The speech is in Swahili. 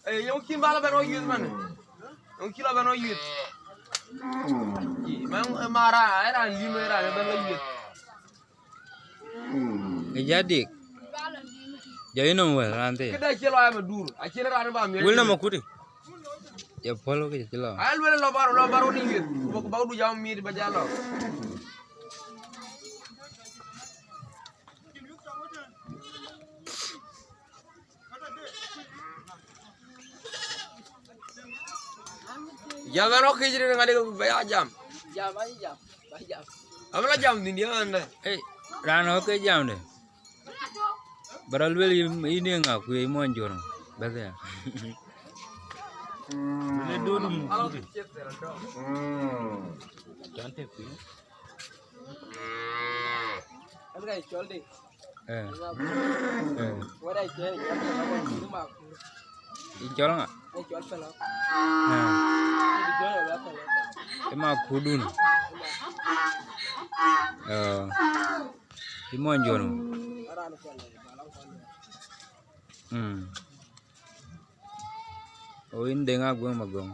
Yung kin bala ben o yut man. Yung kilo ben o yut. Mang mara era lima era ben o yut. Jadi. Jadi nomor nanti. Kedai kilo ayam dur. Akhirnya rana ba mi. Wilna makuri. Ya follow ke jelo. Ayam bela lo baru ni yut. Bau du jam mi di bajalo. Jangan oke jadi nggak ada bayar jam. Jam aja jam. Jam. Amala jam ni dia anda. Rano ke jam deh. Baral beli ini enggak kue monjor. Betul ya. Ini dulu. Cantik kue. Ada jual deh. Ada jual. Jual nggak? Jual pelak. Jual apa? Emang kudun. Di monjor. Oh ini dengar gue magong.